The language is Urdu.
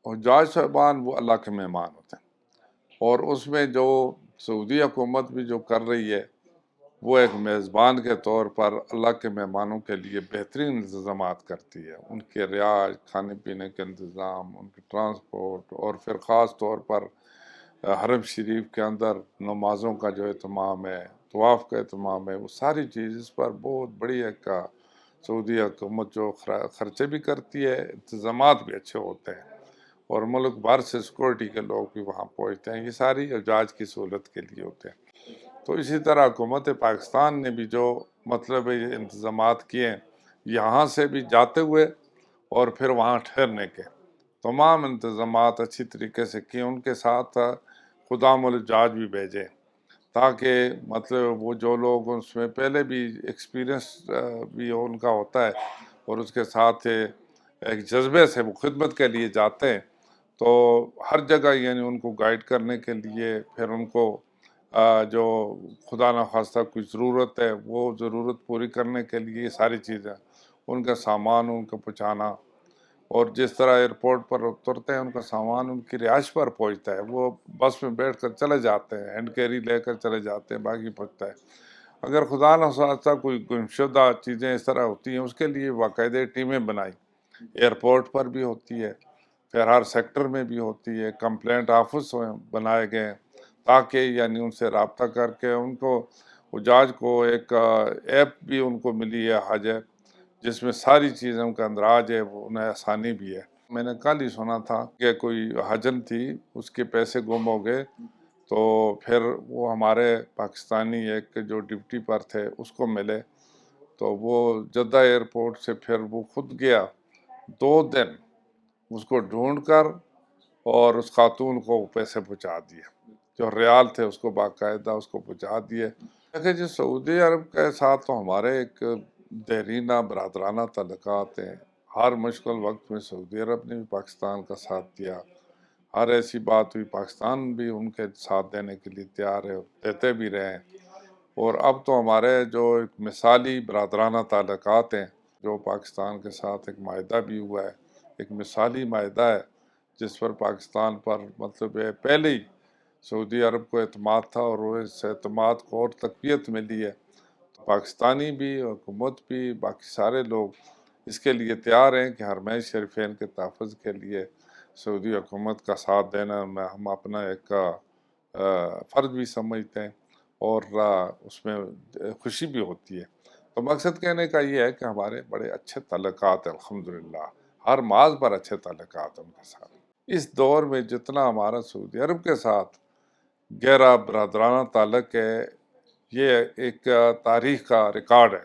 حجاج صاحبان وہ اللہ کے مہمان ہوتے ہیں، اور اس میں جو سعودی حکومت بھی جو کر رہی ہے وہ ایک میزبان کے طور پر اللہ کے مہمانوں کے لیے بہترین انتظامات کرتی ہے، ان کے رہائش، کھانے پینے کے انتظام، ان کے ٹرانسپورٹ، اور پھر خاص طور پر حرم شریف کے اندر نمازوں کا جو اہتمام ہے، طواف کا اہتمام ہے، وہ ساری چیز اس پر بہت بڑی ایک سعودی حکومت جو خرچے بھی کرتی ہے، انتظامات بھی اچھے ہوتے ہیں، اور ملک بھر سے سیکورٹی کے لوگ بھی وہاں پہنچتے ہیں، یہ ساری حجاج کی سہولت کے لیے ہوتے ہیں۔ تو اسی طرح حکومت پاکستان نے بھی جو مطلب یہ انتظامات کیے ہیں، یہاں سے بھی جاتے ہوئے اور پھر وہاں ٹھہرنے کے تمام انتظامات اچھی طریقے سے کیے، ان کے ساتھ خدام الحجاج بھی بھیجے، تاکہ مطلب وہ جو لوگ اس میں پہلے بھی ایکسپیرینس بھی ان کا ہوتا ہے، اور اس کے ساتھ ایک جذبے سے وہ خدمت کے لیے جاتے ہیں، تو ہر جگہ یعنی ان کو گائیڈ کرنے کے لیے، پھر ان کو جو خدا نخواستہ کوئی ضرورت ہے وہ ضرورت پوری کرنے کے لیے یہ ساری چیزیں، ان کا سامان ان کو پہنچانا، اور جس طرح ایئرپورٹ پر اترتے ہیں ان کا سامان ان کی رہائش پر پہنچتا ہے، وہ بس میں بیٹھ کر چلے جاتے ہیں، ہینڈ کیری لے کر چلے جاتے ہیں، باقی پہنچتا ہے۔ اگر خدا نخواستہ کوئی گمشدہ چیزیں اس طرح ہوتی ہیں، اس کے لیے باقاعدہ ٹیمیں بنائی، ایئرپورٹ پر بھی ہوتی ہے، پھر ہر سیکٹر میں بھی ہوتی ہے، کمپلینٹ آفس بنائے گئے ہیں، تاکہ یعنی ان سے رابطہ کر کے ان کو حجاج کو ایک ایپ بھی ان کو ملی ہے، حج ایپ، جس میں ساری چیزوں کا اندراج ہے، وہ انہیں آسانی بھی ہے۔ میں نے کل ہی سنا تھا کہ کوئی حجن تھی، اس کے پیسے گم ہو گئے، تو پھر وہ ہمارے پاکستانی ایک جو ڈپٹی پر تھے اس کو ملے، تو وہ جدہ ایئرپورٹ سے پھر وہ خود گیا، 2 دن اس کو ڈھونڈ کر اور اس خاتون کو پیسے پہنچا دیے، جو ریال تھے اس کو باقاعدہ اس کو پہنچا دیے۔ دیکھیں جی، سعودی عرب کے ساتھ تو ہمارے ایک دیرینہ برادرانہ تعلقات ہیں، ہر مشکل وقت میں سعودی عرب نے بھی پاکستان کا ساتھ دیا، ہر ایسی بات ہوئی پاکستان بھی ان کے ساتھ دینے کے لیے تیار ہے، دیتے بھی رہے ہیں، اور اب تو ہمارے جو ایک مثالی برادرانہ تعلقات ہیں، جو پاکستان کے ساتھ ایک معاہدہ بھی ہوا ہے، ایک مثالی معاہدہ ہے، جس پر پاکستان پر مطلب پہلے ہی سعودی عرب کو اعتماد تھا، اور وہ اس اعتماد کو اور تقویت ملی ہے، تو پاکستانی بھی، حکومت بھی، باقی سارے لوگ اس کے لیے تیار ہیں کہ حرمین شریفین کے تحفظ کے لیے سعودی حکومت کا ساتھ دینا میں ہم اپنا ایک فرض بھی سمجھتے ہیں، اور اس میں خوشی بھی ہوتی ہے۔ تو مقصد کہنے کا یہ ہے کہ ہمارے بڑے اچھے تعلقات ہیں الحمدللہ، ہر ماز پر اچھے تعلقات ہیں ان کے ساتھ۔ اس دور میں جتنا ہمارا سعودی عرب کے ساتھ گہرا برادرانہ تعلق ہے، یہ ایک تاریخ کا ریکارڈ ہے۔